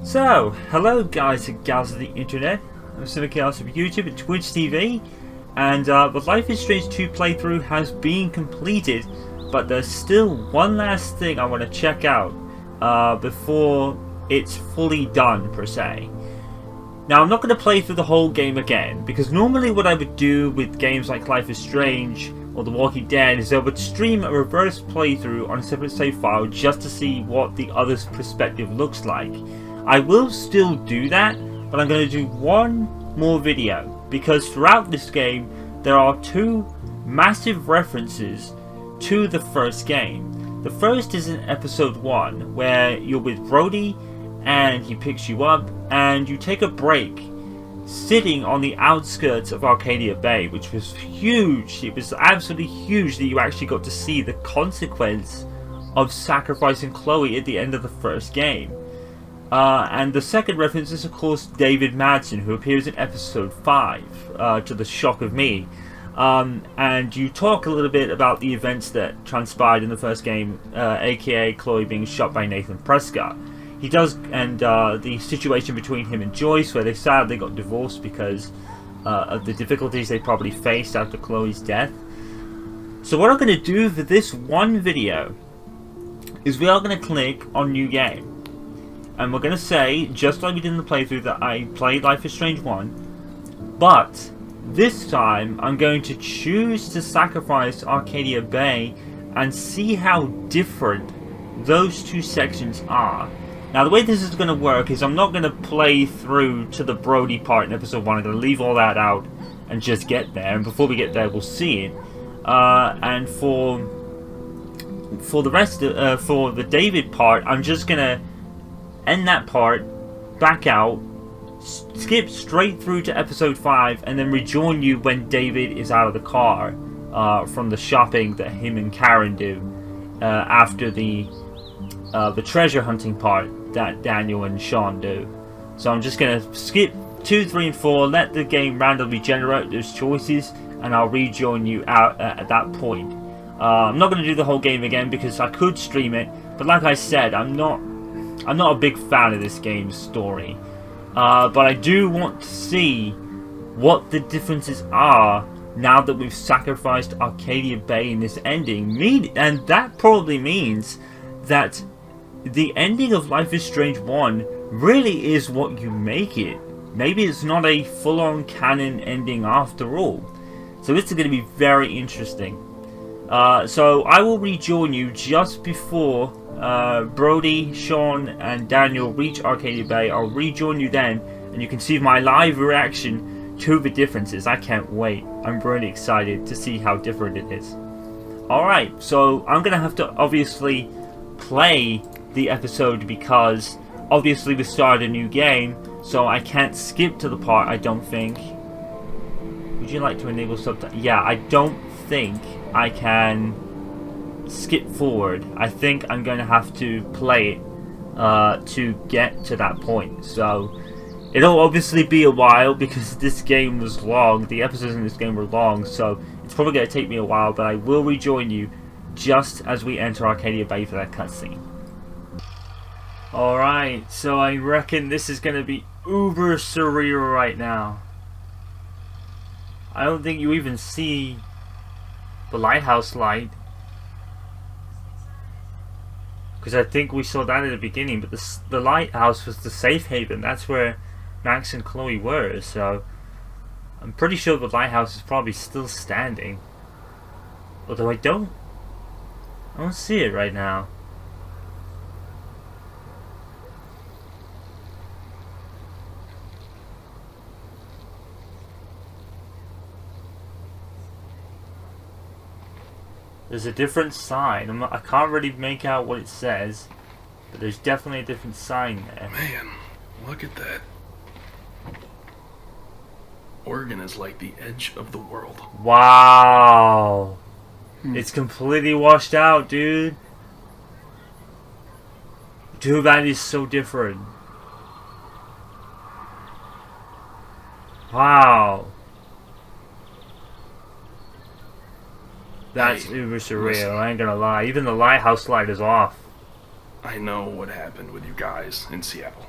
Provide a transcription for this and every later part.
So, hello guys and gals of the internet. I'm Chaos of YouTube and Twitch TV, and the Life is Strange 2 playthrough has been completed, but there's still one last thing I want to check out before it's fully done, per se. Now, I'm not going to play through the whole game again, because normally what I would do with games like Life is Strange or The Walking Dead is I would stream a reverse playthrough on a separate save file just to see what the other's perspective looks like. I will still do that, but I'm going to do one more video, because throughout this game there are two massive references to the first game. The first is in episode 1, where you're with Brody and he picks you up and you take a break sitting on the outskirts of Arcadia Bay, which was huge. It was absolutely huge that you actually got to see the consequence of sacrificing Chloe at the end of the first game. And the second reference is, of course, David Madsen, who appears in episode 5, to the shock of me. And you talk a little bit about the events that transpired in the first game, aka Chloe being shot by Nathan Prescott. He does, and the situation between him and Joyce, where they sadly got divorced because of the difficulties they probably faced after Chloe's death. So what I'm going to do for this one video is we are going to click on New Game. And we're going to say, just like we did in the playthrough, that I played Life is Strange 1. But this time, I'm going to choose to sacrifice Arcadia Bay and see how different those two sections are. Now, the way this is going to work is I'm not going to play through to the Brody part in episode 1. I'm going to leave all that out and just get there. And before we get there, we'll see it. And for the rest, for the David part, I'm just going to end that part, back out, skip straight through to episode 5, and then rejoin you when David is out of the car from the shopping that him and Karen do after the treasure hunting part that Daniel and Sean do. So I'm just going to skip 2, 3, and 4, let the game randomly generate those choices, and I'll rejoin you out at that point. I'm not going to do the whole game again because I could stream it, but like I said, I'm not a big fan of this game's story, but I do want to see what the differences are now that we've sacrificed Arcadia Bay in this ending. And that probably means that the ending of Life is Strange 1 really is what you make it. Maybe it's not a full-on canon ending after all. So this is going to be very interesting. So I will rejoin you just before Brody, Sean, and Daniel reach Arcadia Bay. I'll rejoin you then, and you can see my live reaction to the differences. I can't wait. I'm really excited to see how different it is. Alright, so I'm going to have to obviously play the episode because obviously we started a new game, so I can't skip to the part, I don't think. Would you like to enable subtitles? Yeah, I don't think I can skip forward. I think I'm going to have to play it to get to that point. So it'll obviously be a while because this game was long. The episodes in this game were long, so it's probably going to take me a while, but I will rejoin you just as we enter Arcadia Bay for that cutscene. Alright, so I reckon this is going to be uber surreal right now. I don't think you even see the lighthouse light, because I think we saw that at the beginning, but the lighthouse was the safe haven. That's where Max and Chloe were, so I'm pretty sure the lighthouse is probably still standing. Although I don't see it right now. There's a different sign. I can't really make out what it says, but there's definitely a different sign there. Man, look at that. Oregon is like the edge of the world. Wow. It's completely washed out, dude. Dude, that is so different. Wow. That's uber surreal, listen. I ain't gonna lie. Even the lighthouse light is off. I know what happened with you guys in Seattle.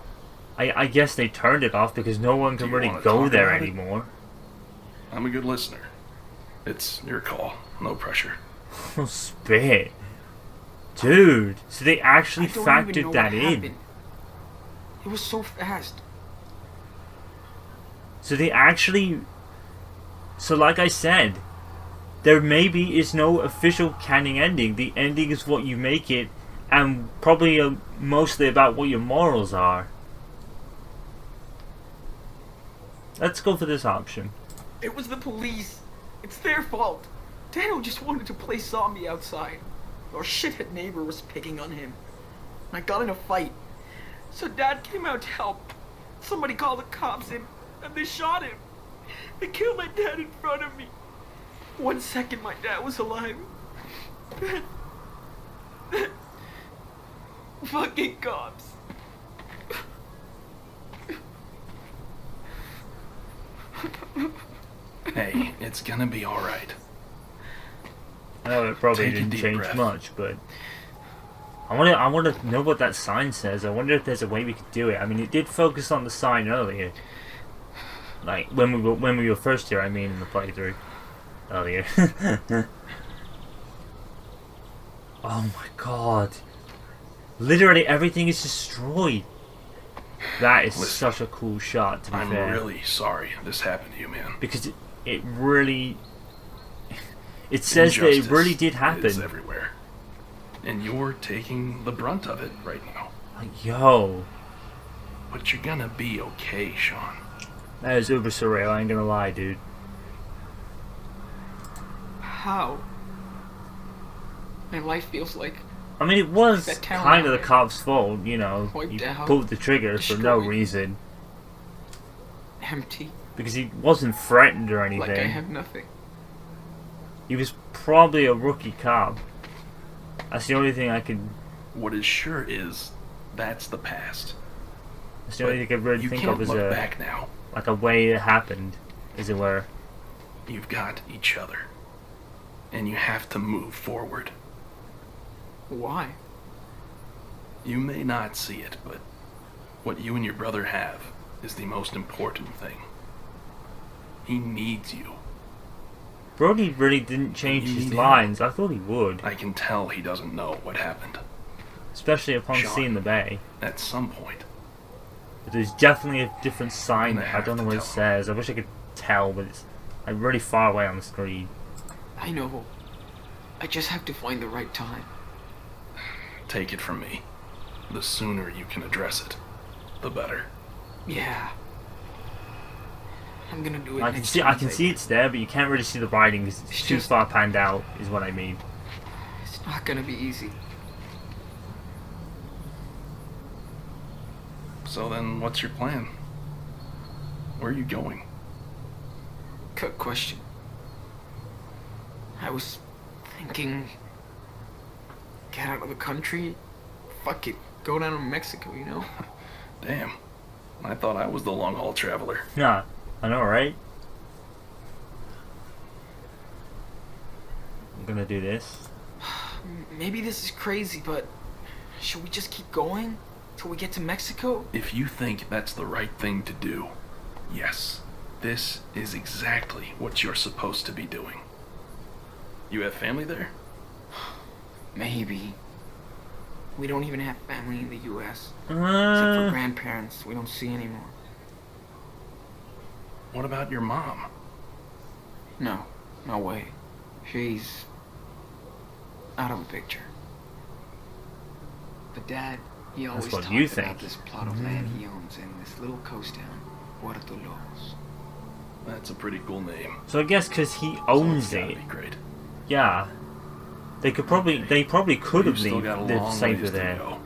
I guess they turned it off because no one Do can you really wanna go talk there about it? anymore. I'm a good listener. It's your call. No pressure. Oh, spit. Dude, so they actually I don't even know factored what that in. happened. It was so fast. So they actually... So like I said, there maybe is no official canon ending. The ending is what you make it, and probably mostly about what your morals are. Let's go for this option. It was the police. It's their fault. Daniel just wanted to play zombie outside. Our shithead neighbor was picking on him. I got in a fight. So Dad came out to help. Somebody called the cops and they shot him. They killed my dad in front of me. 1 second my dad was alive. Then fucking cops. Hey, it's gonna be alright. I know it probably Take a didn't deep change breath. much, but I want to know what that sign says. I wonder if there's a way we could do it. I mean, it did focus on the sign earlier, like when we were first here. I mean, in the playthrough earlier. Oh my god! Literally everything is destroyed. That is Listen, such a cool shot. To be I'm fair, really sorry this happened to you, man. because it really. It says that it Injustice really did is happen. everywhere. And you're taking the brunt of it right now. Like, yo, But you're gonna be okay, Sean. that is uber surreal. I ain't gonna lie, dude. How? My life feels like I mean, it was That town kind of out the there. cop's fault, you know. Wiped He out, pulled the trigger for no destroyed. reason. empty. Because he wasn't threatened or anything. Like I have nothing. He was probably a rookie cop. That's the only thing I could. What is sure is, that's the past. That's the only thing I could really You think can't of as look a back now. like a way it happened, as it were. You've got each other. And you have to move forward. Why? You may not see it, but what you and your brother have is the most important thing. He needs you. Brody really didn't change You his need him. lines. I thought he would, I can tell he doesn't know what happened. especially upon Sean. seeing the bay. At some point, But there's definitely a different sign I'm there. gonna I have don't know to what it tell him. says. I wish I could tell, but it's like really far away on the screen. I know. I just have to find the right time. take it from me. The sooner you can address it, the better. Yeah. I'm gonna do it. I can next see, I can Tuesday. see it's there, but you can't really see the writing because it's It's too just- far panned out. Is what I mean. It's not gonna be easy. So then, what's your plan? Where are you going? Good question. I was thinking, get out of the country. Fuck it, go down to Mexico. You know. Damn, I thought I was the long haul traveler. Yeah, I know, right? I'm gonna do this. Maybe this is crazy, but should we just keep going till we get to Mexico? If you think that's the right thing to do, yes, this is exactly what you're supposed to be doing. You have family there? Maybe. We don't even have family in the U.S. Except for Uh, grandparents we don't see anymore. What about your mom? No, no way. She's out of the picture. But Dad, he always what talked you about think. this plot of land he owns in this little coast town, Puerto Los. That's a pretty cool name. so I guess because he So owns it's gotta it, be great. yeah. They could probably, Okay. they probably could have We've still got a lived long safer ways to there. go.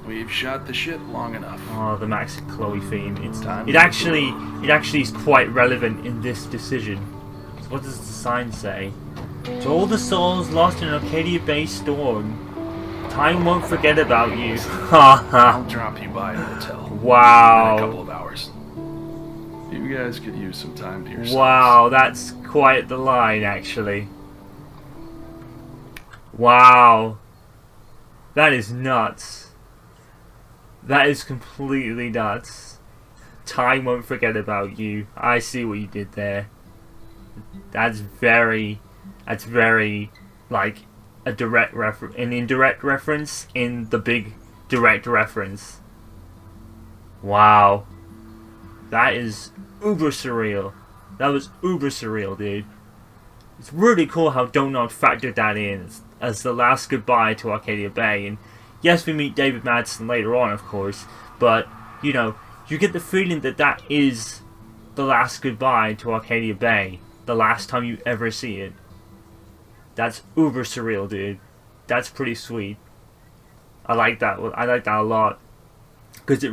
We've shot the shit long enough. Oh, the Max and Chloe theme. Time It to actually move. is quite relevant in this decision. So what does the sign say? To all the souls lost in an Arcadia Bay storm, time won't forget about you. Ha I'll ha. drop you by the hotel. In a couple Wow. of hours. You guys could use some time to yourselves. Wow, that's quite the line, actually. Wow. That is nuts. That is completely nuts. Time won't forget about you. I see what you did there. That's very, like a direct reference, an indirect reference in the big direct reference. Wow. That is uber surreal. That was uber surreal, dude. It's really cool how Donut factored that in as the last goodbye to Arcadia Bay. And yes, we meet David Madsen later on, of course, but, you know, you get the feeling that that is the last goodbye to Arcadia Bay. The last time you ever see it. That's uber surreal, dude. That's pretty sweet. I like that. I like that a lot. Because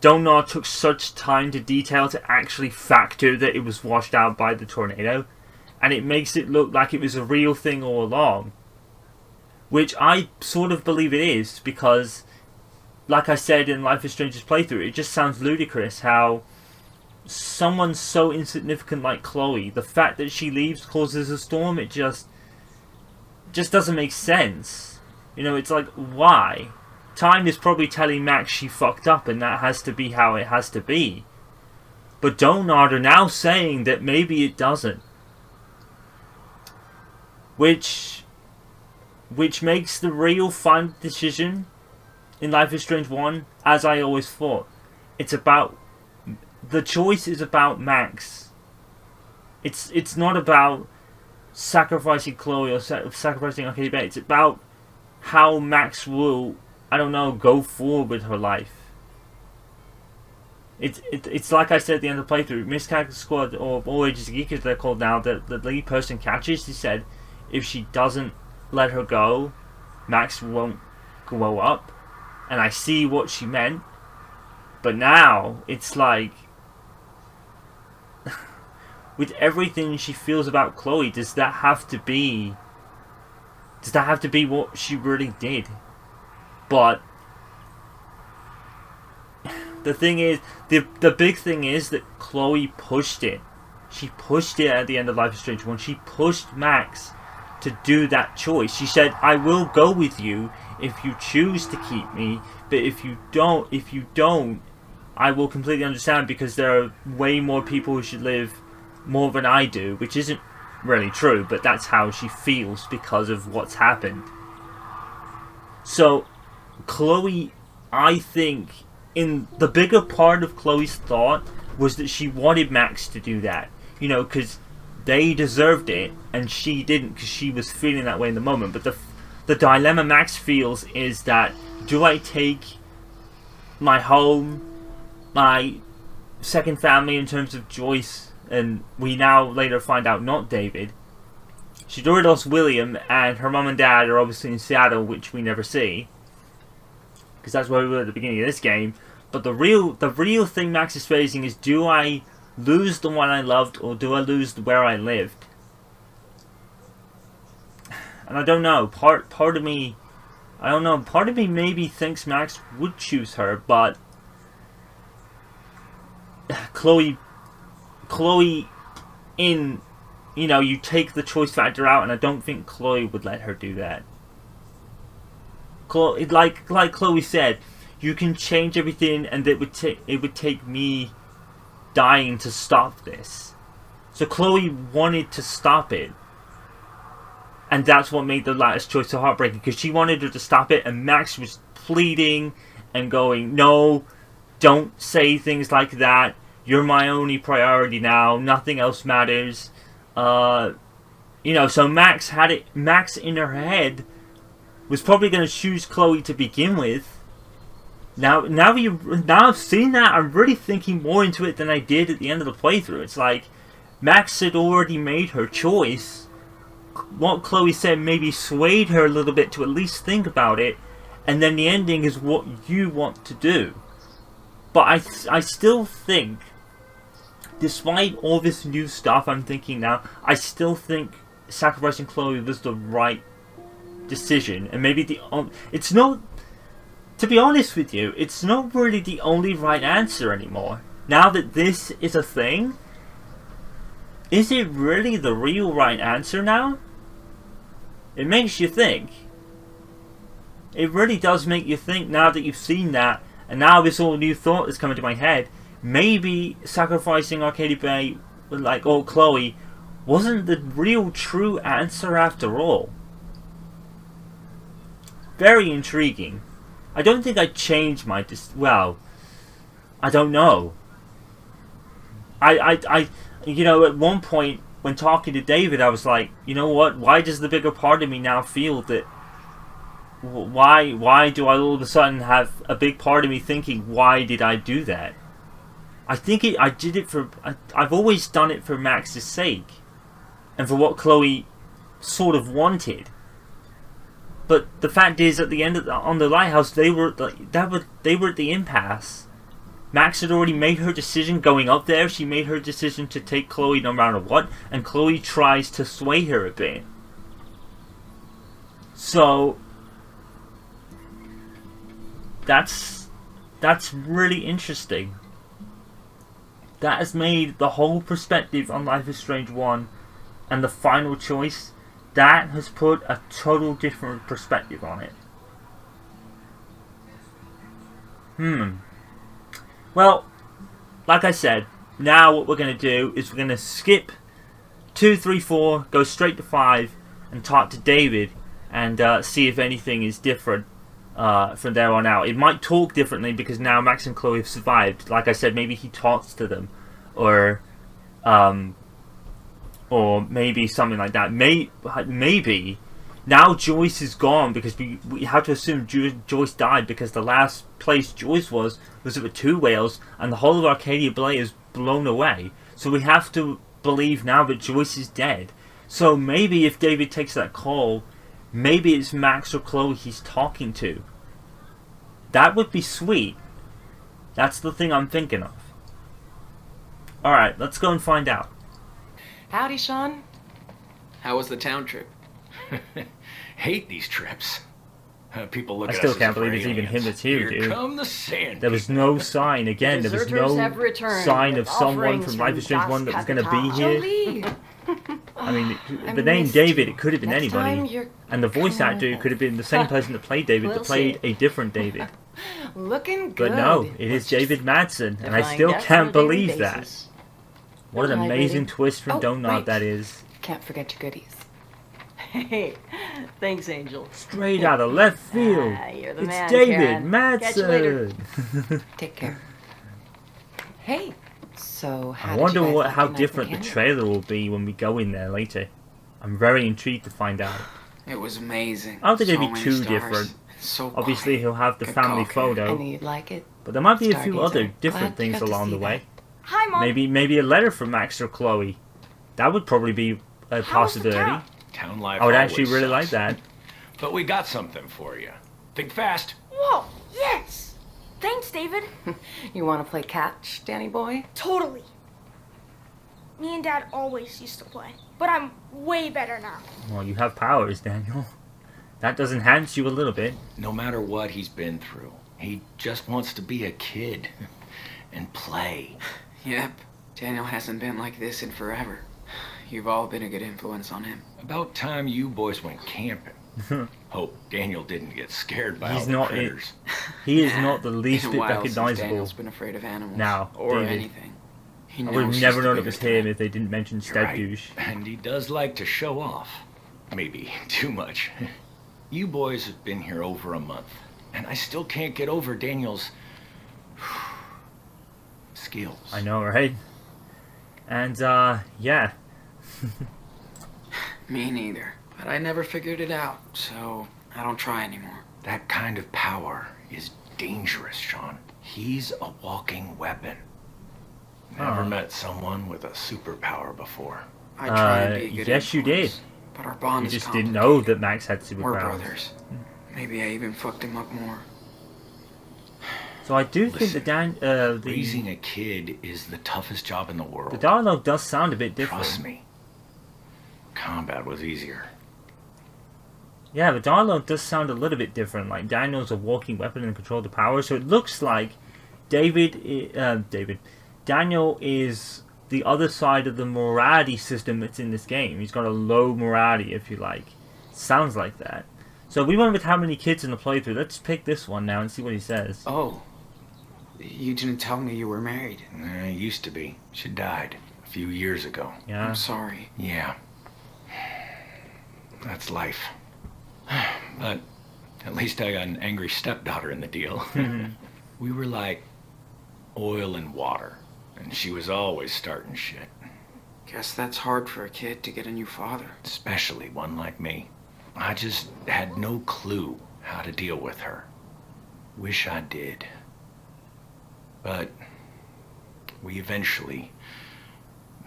Donut took such time to detail to actually factor that it was washed out by the tornado. And it makes it look like it was a real thing all along. Which I sort of believe it is, because, like I said in Life is Strange's playthrough, it just sounds ludicrous how someone so insignificant like Chloe, the fact that she leaves causes a storm. It just doesn't make sense. You know, it's like, why? Time is probably telling Max she fucked up and that has to be how it has to be. But Donut are now saying that maybe it doesn't. Which makes the real final decision in Life is Strange 1, as I always thought. It's about... The choice is about Max. It's not about sacrificing Chloe or sacrificing Arcadia Bay. It's about how Max will, I don't know, go forward with her life. It's like I said at the end of the playthrough, Miscalculated Squad, or All Ages Geek as they're called now, that the lead person catches, he said, if she doesn't let her go, Max won't grow up. And I see what she meant. But now, it's like, with everything she feels about Chloe, does that have to be what she really did? But the thing is, the big thing is that Chloe pushed it. She pushed it at the end of Life is Strange 1. She pushed Max to do that choice. She said, I will go with you if you choose to keep me, but if you don't, I will completely understand, because there are way more people who should live more than I do, which isn't really true, but that's how she feels because of what's happened. So, Chloe, I think, in the bigger part of Chloe's thought was that she wanted Max to do that. You know, because they deserved it, and she didn't, because she was feeling that way in the moment. But the dilemma Max feels is that, do I take my home, my second family in terms of Joyce, and we now later find out not David. She'd already lost William, and her mum and dad are obviously in Seattle, which we never see, because that's where we were at the beginning of this game. But the real thing Max is facing is, do I lose the one I loved, or do I lose where I lived? And I don't know. Part of me, I don't know. Part of me maybe thinks Max would choose her, but Chloe, in, you know, you take the choice factor out, and I don't think Chloe would let her do that. Chloe, like Chloe said, you can change everything, and it would take me dying to stop this. So Chloe wanted to stop it, and that's what made the latest choice so heartbreaking, because she wanted her to stop it, and Max was pleading and going, no, don't say things like that. You're my only priority now. Nothing else matters. You know, so Max in her head was probably going to choose Chloe to begin with. Now I've seen that, I'm really thinking more into it than I did at the end of the playthrough. It's like Max had already made her choice. What Chloe said maybe swayed her a little bit to at least think about it, and then the ending is what you want to do. But I still think, despite all this new stuff I'm thinking now, I still think sacrificing Chloe was the right decision. And maybe it's not, to be honest with you, it's not really the only right answer anymore. Now that this is a thing, is it really the real right answer now? It makes you think. It really does make you think now that you've seen that, And now this all new thought is coming to my head. Maybe sacrificing Arcadia Bay, like old Chloe, wasn't the real true answer after all. Very intriguing. I don't think I'd change my well, I don't know. You know, at one point when talking to David, I was like, you know what? Why does the bigger part of me now feel that? Why do I all of a sudden have a big part of me thinking, why did I do that? I think I did it for. I've always done it for Max's sake, and for what Chloe sort of wanted. But the fact is, at the end of on the lighthouse, they were at the impasse. Max had already made her decision going up there. She made her decision to take Chloe no matter what, and Chloe tries to sway her a bit. So that's really interesting. That has made the whole perspective on Life is Strange 1 and the final choice, that has put a total different perspective on it. Well, like I said, now what we're going to do is we're going to skip 2, 3, 4, go straight to 5, and talk to David and see if anything is different from there on out. It might talk differently because now Max and Chloe have survived. Like I said, maybe he talks to them, or maybe something like that. Maybe now Joyce is gone because we have to assume Joyce died because the last place Joyce was at the Two Whales, and the whole of Arcadia Bay is blown away. So we have to believe now that Joyce is dead. So maybe if David takes that call, maybe it's Max or Chloe he's talking to. That would be sweet. That's the thing I'm thinking of. Alright, let's go and find out. Howdy, Sean. How was the town trip? Hate these trips. People look I at still us can't as believe it's even him that's here, Here dude. come the sand. There was no sign, again, there was Deserters have no returned sign with of someone offerings from Life is Strange 1 that was going to be Das here. Jolie. I mean, I the name missed David, you. it could have been Next time anybody. you're And the voice coming actor with could have been the same person that played David, We'll that played see. a different David. Looking good. But no, it is David Madsen, and I Defying still death on can't a daily believe that. basis. What an Hi, amazing lady. twist from Oh, Donut right. that is. Can't forget your goodies. Hey, thanks, Angel. Straight out of left field. You're the It's man, David Karen. Catch you later. Madsen. Take care. Hey, so how I did wonder you guys how like the different the canyon? trailer will be when we go in there later. I'm very intrigued to find out. It was amazing. I don't think So it'll be many too stars. different. So Obviously, quiet. he'll have the Good family call, Karen. I photo, knew you'd like it. but there might be a few Stargazer. other different Glad you things got to along see the way. that. Hi, Mom. Maybe a letter from Max or Chloe. That would probably be a How was the possibility. town? Town life I would actually always really like sucks. that. But we got something for you. Think fast. Whoa, yes! Thanks, David. You want to play catch, Danny boy? Totally. Me and Dad always used to play, but I'm way better now. Well, you have powers, Daniel. That does enhance you a little bit. No matter what he's been through, he just wants to be a kid and play. Yep. Daniel hasn't been like this in forever. You've all been a good influence on him. About time you boys went camping. Hope Daniel didn't get scared by He's all the not critters. He is not the least Been a bit while since recognizable. Daniel's been afraid of animals. Now, or David. anything. He I knows would have he's never the known it was biggest him threat. if they didn't mention You're Stead right. Douche. And he does like to show off. Maybe too much. You boys have been here over a month, and I still can't get over Daniel's skills. I know, right? And, yeah. Me neither. But I never figured it out, so I don't try anymore. That kind of power is dangerous, Sean. He's a walking weapon. Never Oh. met someone with a superpower before. I try to be a good yes, you did. influence, But our bond You is just didn't complicated. know that Max had We're superpowers. brothers. Maybe I even fucked him up more. So I do think Listen, the Raising a kid is the toughest job in the world. the dialogue does sound a bit different. Trust me. Combat was easier. Yeah, the dialogue does sound a little bit different. Like Daniel's a walking weapon and control the power, so it looks like Daniel is the other side of the morality system that's in this game. He's got a low morality, if you like. Sounds like that. So we went with how many kids in the playthrough. Let's pick this one now and see what he says. Oh, You didn't tell me you were married. I used to be. She died a few years ago. Yeah. I'm sorry. Yeah. That's life. But at least I got an angry stepdaughter in the deal. We were like oil and water, and she was always starting shit. Guess that's hard for a kid to get a new father. Especially one like me. I just had no clue how to deal with her. Wish I did. But we eventually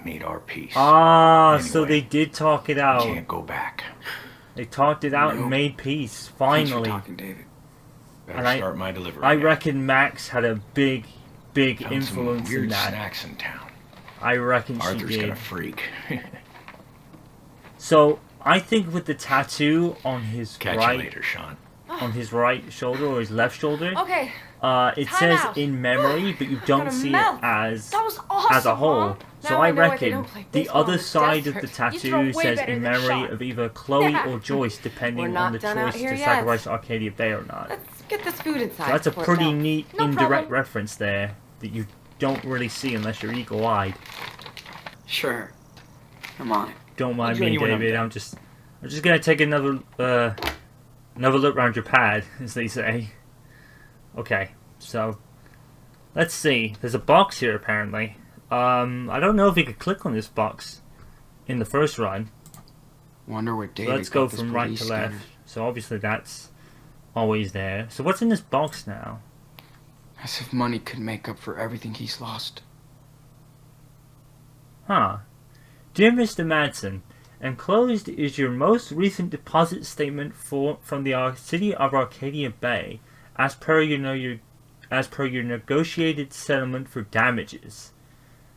made our peace. Ah, Anyway, so they did talk it out. Can't go back. They talked it out and Nope. made peace, Thanks for finally. talking, David. Better And start my delivery. I now. reckon Max had a big Found some influence weird in that. snacks in town. I reckon she Arthur's did. gonna freak. So I think with the tattoo on his Catch right, you later, Sean. on his right shoulder or his left shoulder, Okay, it time says out. in memory, but you don't gonna see melt. it as that was awesome, as a whole. Mom. So Now I know why they reckon don't play the baseball other in side of the desert. You throw tattoo way says better in than memory Sean. of either Chloe Yeah. or Joyce, We're depending not on the done out choice here to yet. sacrifice Arcadia Bay or not. Let's get this food inside. So that's a before it pretty melts. neat No indirect problem. reference there that you don't really see unless you're eagle-eyed. Sure. I'm on it. Don't mind join me, you when I'm David. done. I'm just gonna take another look around your pad, as they say. Okay, so let's see. There's a box here apparently. I don't know if we could click on this box in the first run. Wonder what So David let's go got this from right police to left. scattered. So obviously that's always there. So what's in this box now? As if money could make up for everything he's lost. Huh. Dear Mr. Madsen, enclosed is your most recent deposit statement from the city of Arcadia Bay, as per your negotiated settlement for damages.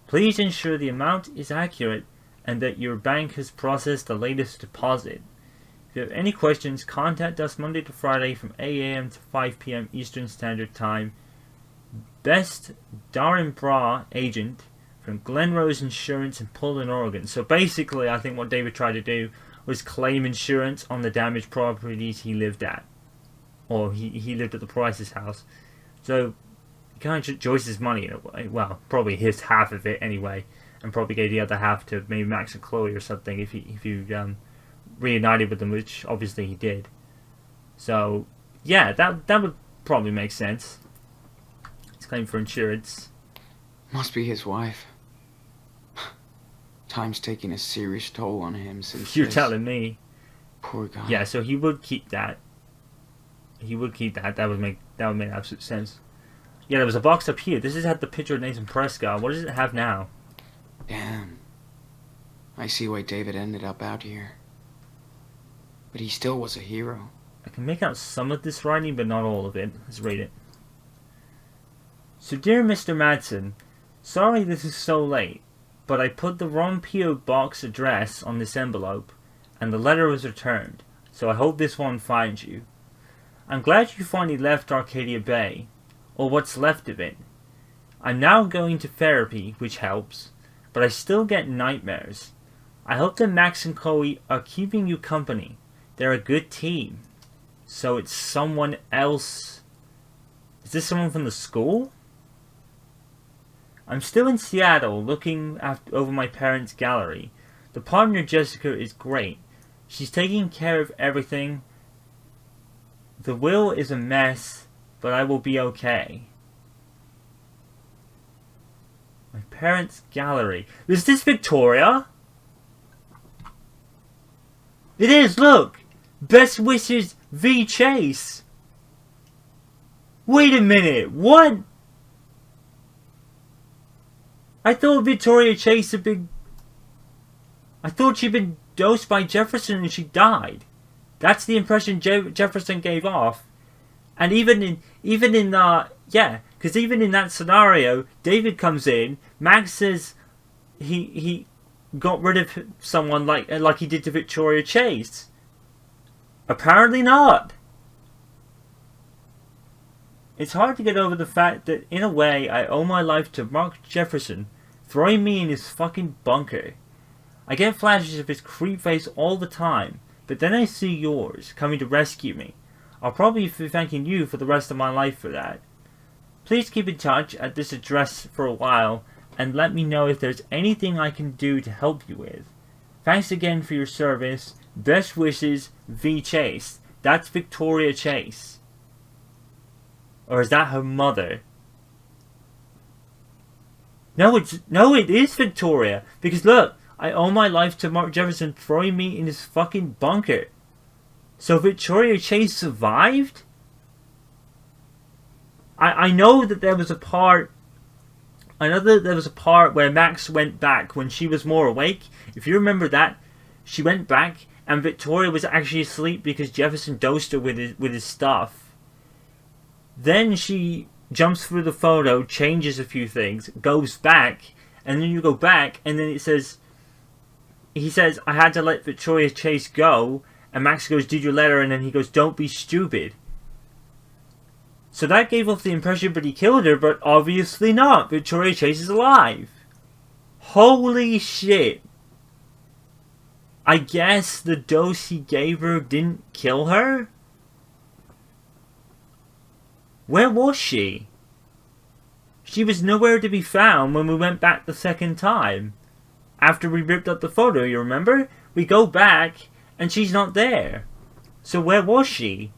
Please ensure the amount is accurate and that your bank has processed the latest deposit. If you have any questions, contact us Monday to Friday from 8 a.m. to 5 p.m. Eastern Standard Time. Best Darren Bra, agent from Glenrose Insurance in Portland, Oregon. So basically, I think what David tried to do was claim insurance on the damaged properties he lived at. Or he lived at the Price's house. So, he kind of took Joyce's money in a way. Well, probably his half of it anyway. And probably gave the other half to maybe Max and Chloe or something if you reunited with them, which obviously he did. So, yeah, that would probably make sense. His claim for insurance. Must be his wife. Time's taking a serious toll on him since You're this. telling me. Poor guy. Yeah, so he would keep that. He would keep that. That would make absolute sense. Yeah, there was a box up here. This has had the picture of Nathan Prescott. What does it have now? Damn. I see why David ended up out here. But he still was a hero. I can make out some of this writing, but not all of it. Let's read it. So, dear Mr. Madsen, sorry this is so late, but I put the wrong P.O. box address on this envelope, and the letter was returned, so I hope this one finds you. I'm glad you finally left Arcadia Bay, or what's left of it. I'm now going to therapy, which helps, but I still get nightmares. I hope that Max and Chloe are keeping you company. They're a good team. So it's someone else. Is this someone from the school? I'm still in Seattle looking over my parents' gallery. The partner Jessica is great. She's taking care of everything. The will is a mess, but I will be okay. My parents' gallery. Is this Victoria? It is, look! Best wishes V Chase. Wait a minute, what? I thought Victoria Chase had been... I thought she'd been dosed by Jefferson and she died. That's the impression Jefferson gave off. And even in because even in that scenario, David comes in, Max says he got rid of someone like he did to Victoria Chase. Apparently not. It's hard to get over the fact that, in a way, I owe my life to Mark Jefferson throwing me in his fucking bunker. I get flashes of his creep face all the time, but then I see yours coming to rescue me. I'll probably be thanking you for the rest of my life for that. Please keep in touch at this address for a while and let me know if there's anything I can do to help you with. Thanks again for your service. Best wishes, V. Chase. That's Victoria Chase. Or is that her mother? No, it is Victoria. Because look, I owe my life to Mark Jefferson throwing me in his fucking bunker. So Victoria Chase survived? I know that there was a part... I know that there was a part where Max went back when she was more awake. If you remember that, she went back and Victoria was actually asleep because Jefferson dosed her with his stuff. Then she jumps through the photo, changes a few things, goes back, and then you go back, and then it says... He says, I had to let Victoria Chase go, and Max goes, did you let her? And then he goes, don't be stupid. So that gave off the impression that he killed her, but obviously not. Victoria Chase is alive. Holy shit. I guess the dose he gave her didn't kill her? Where was she? She was nowhere to be found when we went back the second time. After we ripped up the photo, you remember? We go back, and she's not there. So where was she?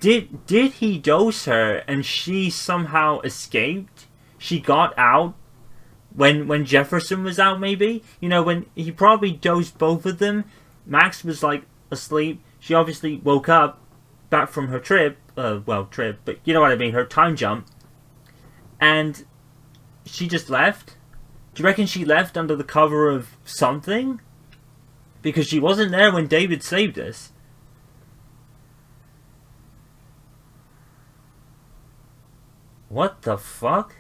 Did he dose her and she somehow escaped? She got out when Jefferson was out, maybe? You know, when he probably dosed both of them. Max was like asleep. She obviously woke up back from her trip. Trip, but you know what I mean, her time jump. And she just left? Do you reckon she left under the cover of something? Because she wasn't there when David saved us. What the fuck?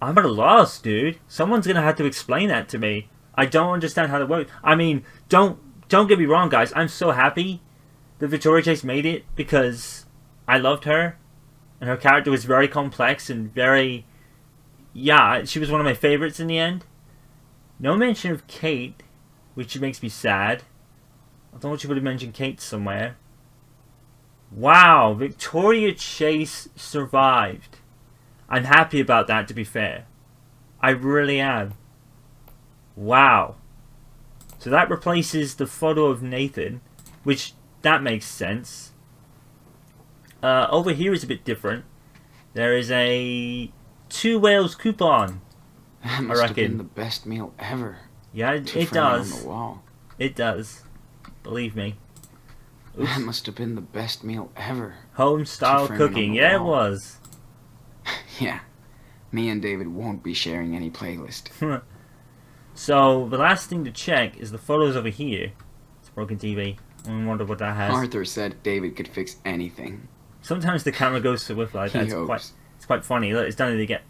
I'm at a loss, dude. Someone's gonna have to explain that to me. I don't understand how that works. I mean, don't get me wrong, guys. I'm so happy that Victoria Chase made it because I loved her. And her character was very complex and very... Yeah, she was one of my favorites in the end. No mention of Kate, which makes me sad. I thought she would have mentioned Kate somewhere. Wow, Victoria Chase survived. I'm happy about that, to be fair. I really am. Wow. So that replaces the photo of Nathan, which, that makes sense. Over here is a bit different. There is a 2 whales coupon. That must have been the best meal ever. Yeah, it does. On the wall. It does. Believe me. Oops. That must have been the best meal ever. Home style cooking. Yeah, it was. Yeah. Me and David won't be sharing any playlist. So, the last thing to check is the photos over here. It's a broken TV. I wonder what that has. Arthur said David could fix anything. Sometimes the camera goes to whip like that. It's quite funny. Look, it's done it again.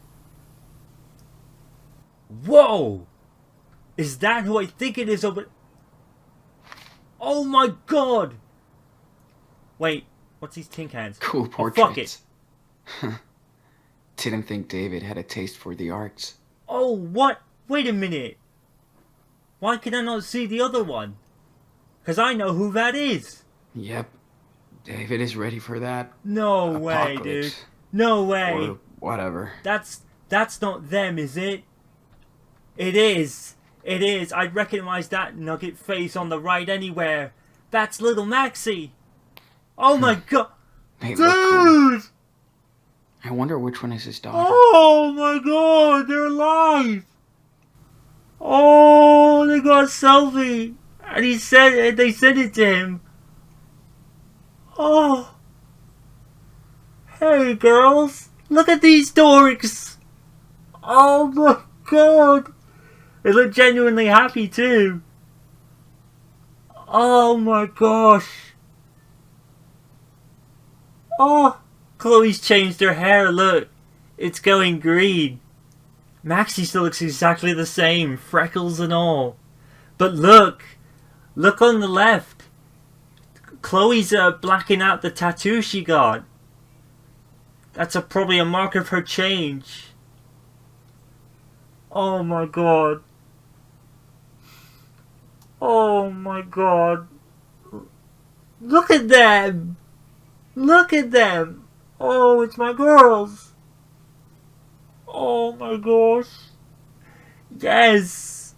Whoa! Is that who I think it is over... Oh my god! Wait, what's these tin cans? Cool portraits. Oh, fuck it. Didn't think David had a taste for the arts. Oh, what? Wait a minute. Why can I not see the other one? Because I know who that is. Yep. David is ready for that. No way, dude. No way. Or whatever. That's not them, is it? It is. It is. I'd recognize that nugget face on the right anywhere. That's little Maxie. Oh my god. They Dude! look cool. I wonder which one is his daughter. Oh my god, they're alive. Oh, they got a selfie. And they sent it to him. Oh. Hey girls, look at these dorks. Oh my god. They look genuinely happy too. Oh my gosh. Oh, Chloe's changed her hair, look. It's going green. Maxie still looks exactly the same, freckles and all. But look on the left. Chloe's blacking out the tattoo she got. That's probably a mark of her change. Oh my god. Oh my god. Look at them. Look at them! Oh, it's my girls! Oh my gosh. Yes!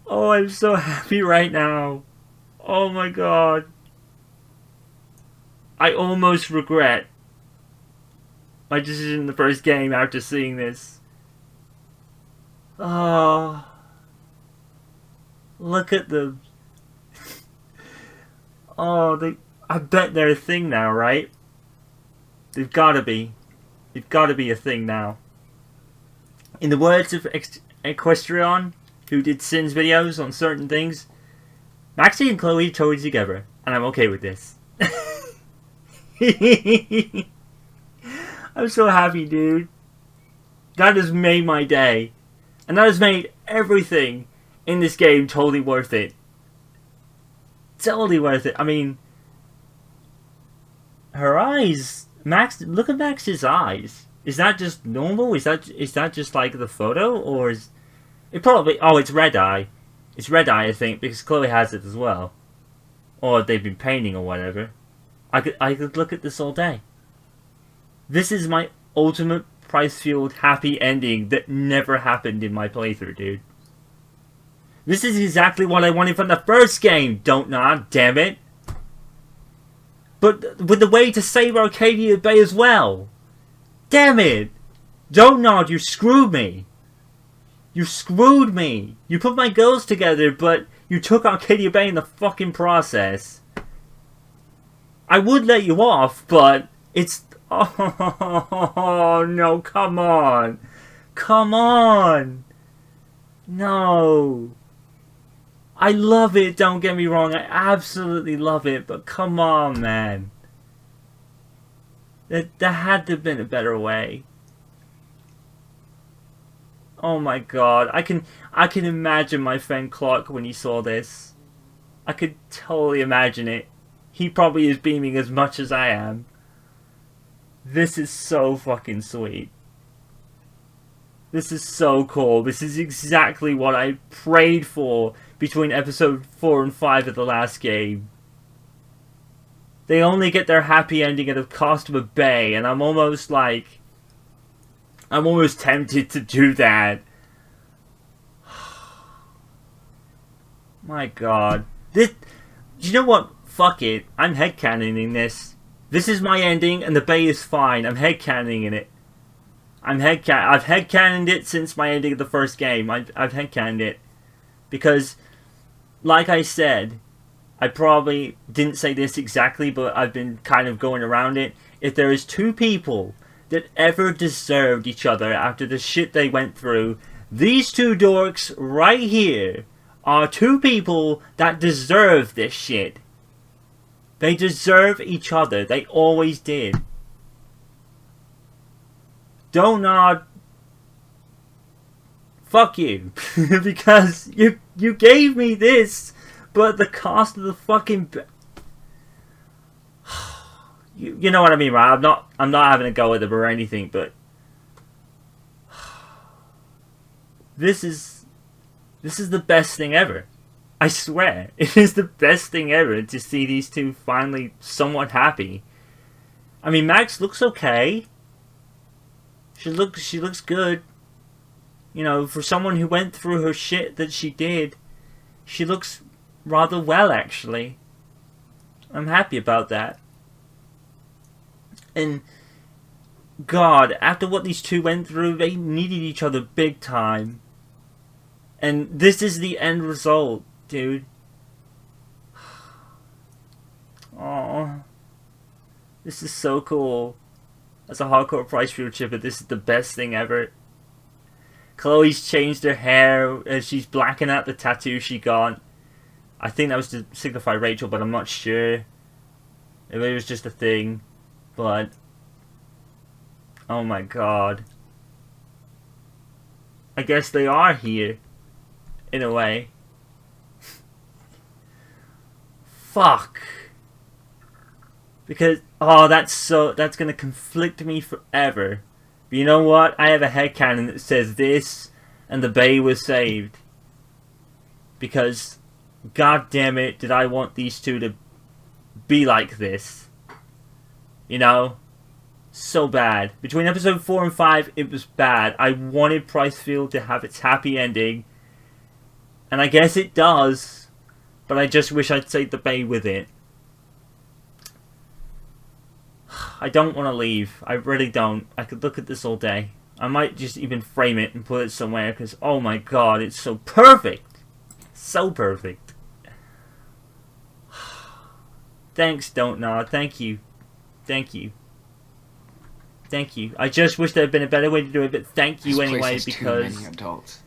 Oh, I'm so happy right now. Oh my god. I almost regret my decision in the first game after seeing this. Oh. Look at them. Oh, I bet they're a thing now, right? They've gotta be. They've gotta be a thing now. In the words of Equestrian, who did Sin's videos on certain things, Maxie and Chloe are totally together, and I'm okay with this. I'm so happy, dude. That has made my day. And that has made everything in this game totally worth it. Totally worth it. I mean, her eyes, Max, look at Max's eyes. Is that just normal? Is that just like the photo? Or is it probably, oh, it's red eye. It's red eye, I think, because Chloe has it as well. Or they've been painting or whatever. I could look at this all day. This is my ultimate price-fueled happy ending that never happened in my playthrough, dude. This is exactly what I wanted from the first game, don't nod, damn it. But with the way to save Arcadia Bay as well. Damn it. Don't nod, you screwed me. You screwed me. You put my girls together, but you took Arcadia Bay in the fucking process. I would let you off, but it's... Oh, no, come on. Come on. No. I love it, don't get me wrong. I absolutely love it, but come on, man. There had to have been a better way. Oh my god. I can imagine my friend Clark when he saw this. I could totally imagine it. He probably is beaming as much as I am. This is so fucking sweet. This is so cool. This is exactly what I prayed for between episode 4 and 5 of the last game. They only get their happy ending at the cost of a bay, and I'm almost like... I'm almost tempted to do that. My god. This... You know what? Fuck it. I'm headcanoning this. This is my ending, and the bay is fine. I'm headcanoning it. I've headcanoned it since my ending of the first game. I've headcanoned it. Because, like I said, I probably didn't say this exactly, but I've been kind of going around it. If there is two people that ever deserved each other after the shit they went through, these two dorks right here are two people that deserve this shit. They deserve each other. They always did. Don't nod. Fuck you. Because you gave me this, but the cost of the fucking... You know what I mean, right? I'm not having a go at them or anything, but... This is the best thing ever. I swear, it is the best thing ever to see these two finally somewhat happy. I mean, Max looks okay. She looks good. You know, for someone who went through her shit that she did, she looks rather well, actually. I'm happy about that. And, God, after what these two went through, they needed each other big time. And this is the end result, dude. Aww. This is so cool. As a hardcore price fuel chipper, this is the best thing ever. Chloe's changed her hair as she's blacking out the tattoo she got. I think that was to signify Rachel, but I'm not sure. If it was just a thing. But... oh my god. I guess they are here. In a way. Fuck. Because, oh, that's gonna conflict me forever. But you know what? I have a headcanon that says this, and the bay was saved. Because, god damn it, did I want these two to be like this. You know? So bad. Between episode 4 and 5, it was bad. I wanted Pricefield to have its happy ending. And I guess it does. But I just wish I'd saved the bay with it. I don't want to leave. I really don't. I could look at this all day. I might just even frame it and put it somewhere because, oh my god, it's so perfect. So perfect. Thanks, Don't Nod. Thank you. Thank you. Thank you. I just wish there had been a better way to do it, but thank you This anyway place has because too many adults.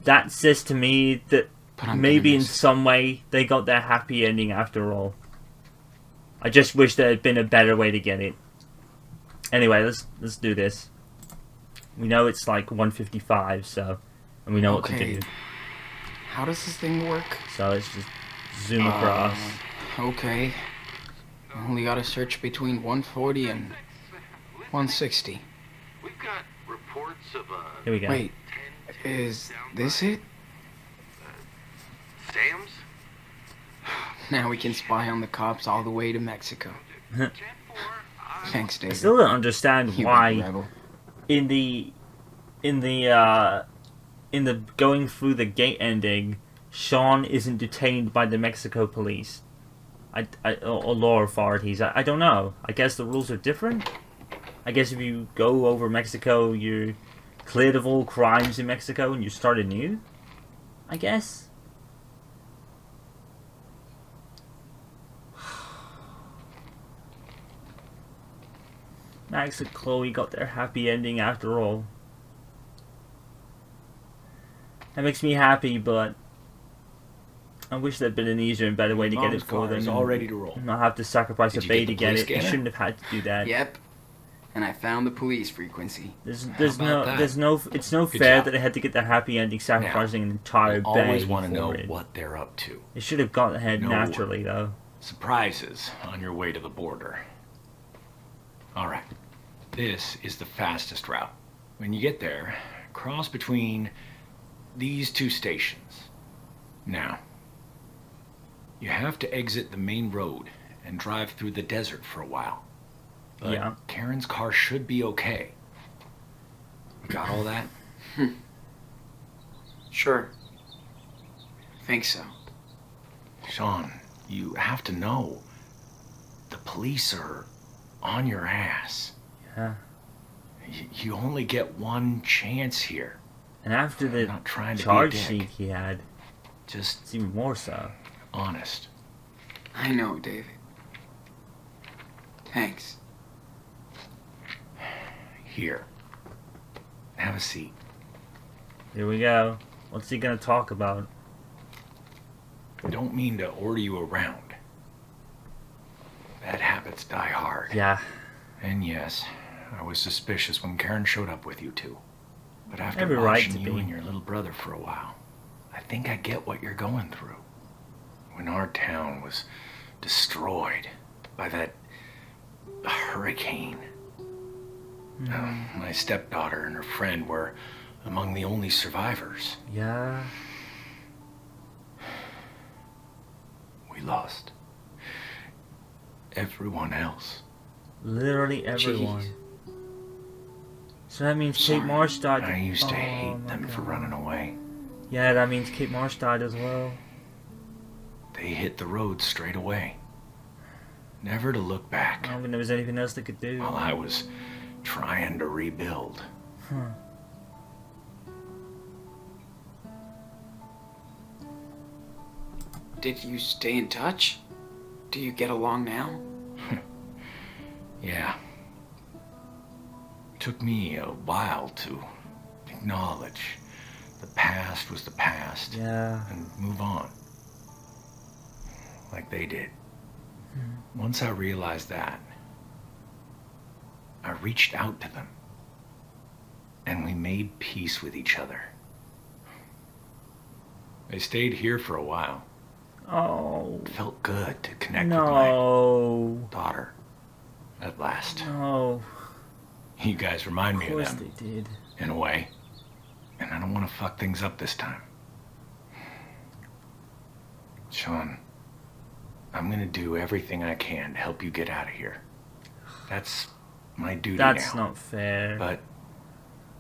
that says to me that But I'm maybe gonna in miss it. some way they got their happy ending after all. I just wish there had been a better way to get it. Anyway, let's do this. We know it's like 1:55, so and we know what to Okay. do. How does this thing work? So let's just zoom across. Okay. Only gotta search between 140 and 160. We've got reports of Here we go. Wait, is this it? Sam's. Now we can spy on the cops all the way to Mexico. Thanks, I David. still don't understand You big why rebel. in the going through the gate ending, Sean isn't detained by the Mexico police, or law authorities. I don't know. I guess the rules are different. I guess if you go over Mexico, you're cleared of all crimes in Mexico and you start anew. I guess. Max and Chloe got their happy ending after all. That makes me happy, but I wish there'd been an easier and better way to get it Mom's for car them. is all ready to roll. and not have to sacrifice Did a you bay get to the get police it. They scanner? shouldn't have had to do that. Yep. And I found the police frequency. There's about that? it's no Good fair job. that they had to get their happy ending sacrificing an entire You bay. always want to know for it. what they're up to. They should have gotten ahead No. naturally, though. Surprises on your way to the border. All right. This is the fastest route. When you get there, cross between these two stations. Now, you have to exit the main road and drive through the desert for a while. But Yeah. Karen's car should be okay. You got all that? Sure. Think so. Sean, you have to know. The police are on your ass. Yeah. You only get one chance here. And after I'm the not trying to charge be a dick. sheet he had, Just it's even more so. honest. I know, David. Thanks. Here. Have a seat. Here we go. What's he gonna talk about? Don't mean to order you around. Bad habits die hard. Yeah. And yes, I was suspicious when Karen showed up with you two. But after Every right watching to you be. and your little brother for a while, I think I get what you're going through. When our town was destroyed by that hurricane, my stepdaughter and her friend were among the only survivors. Yeah. We lost everyone else. Literally everyone. So that means Kate Sorry. Marsh died. I used to Oh hate my them for God. running away. Yeah, that means Kate Marsh died as well. They hit the road straight away. Never to look I back don't think there was anything else they could do. while I was trying to rebuild. Huh. Did you stay in touch? Do you get along now? Yeah. Took me a while to acknowledge the past was the past Yeah. and move on. Like they did. Once I realized that, I reached out to them. And we made peace with each other. They stayed here for a while. Oh. It felt good to connect with my No. daughter. At last. No. You guys remind Of me of course them, they did. in a way. And I don't want to fuck things up this time. Sean, I'm gonna do everything I can to help you get out of here. That's my duty That's now. not fair. But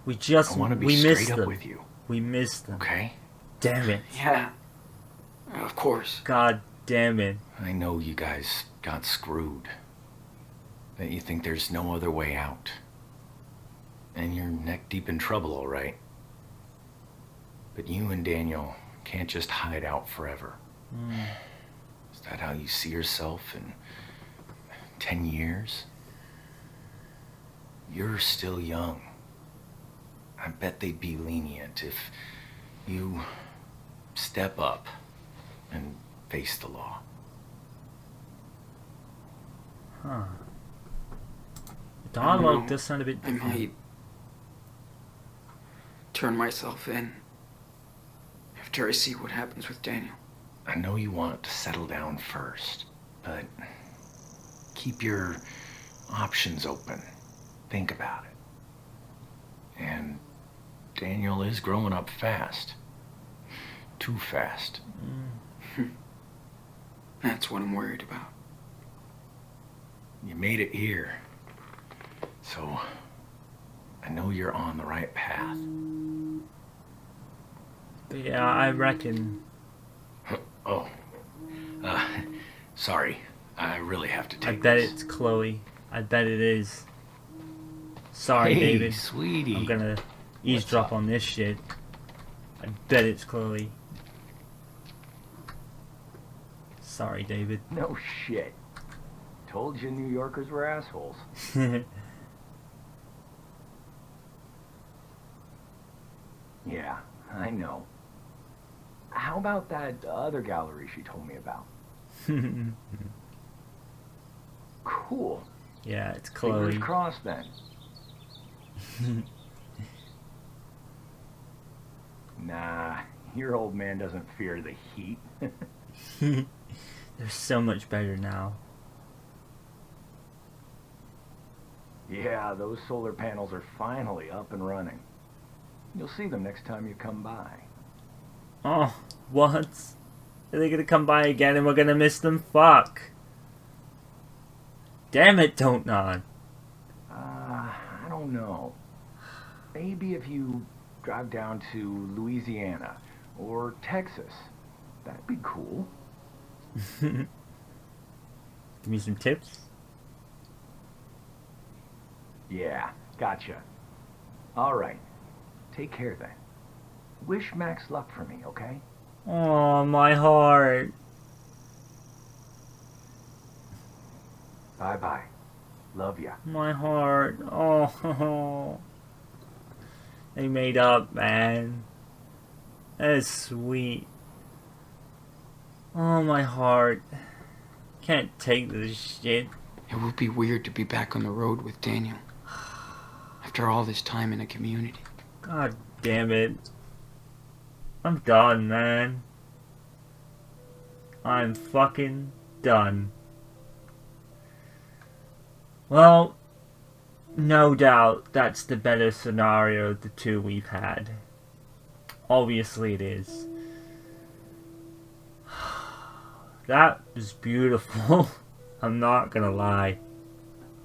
we just I want to be we straight missed up them. with you, We missed them. okay? Damn it. Yeah. Of course. God damn it. I know you guys got screwed. That you think there's no other way out. And you're neck deep in trouble, all right. But you and Daniel can't just hide out forever. Is that how you see yourself in 10 years? You're still young. I bet they'd be lenient if you step up and face the law. Huh. The dialogue No, does sound a bit I might turn myself in after I see what happens with Daniel. I know you want to settle down first, but keep your options open. Think about it. And Daniel is growing up fast. Too fast. That's what I'm worried about. You made it here. So I know you're on the right path. But yeah, I reckon. Oh. Sorry. I really have to I take bet this. it's Chloe. I bet it is. Sorry, Hey, David. sweetie. I'm gonna eavesdrop up? on this shit. I bet it's Chloe. Sorry, David. No shit. Told you New Yorkers were assholes. Yeah, I know. How about that other gallery she told me about? Cool. Yeah, it's Fingers Chloe. crossed then. Nah, your old man doesn't fear the heat. They're so much better now. Yeah, those solar panels are finally up and running. You'll see them next time you come by. Oh, what? Are they gonna come by again and we're gonna miss them? Fuck. Damn it, Don't Nod. I don't know. Maybe if you drive down to Louisiana or Texas, that'd be cool. Give me some tips. Yeah, gotcha. All right. Take care then. Wish Max luck for me, okay? Oh, my heart. Bye-bye. Love ya. My heart. Oh, they made up, man. That is sweet. Oh, my heart. Can't take this shit. It would be weird to be back on the road with Daniel. After all this time in a community. God damn it. I'm done, man. I'm fucking done. Well, no doubt that's the better scenario of the two we've had. Obviously it is. That was beautiful. I'm not gonna lie.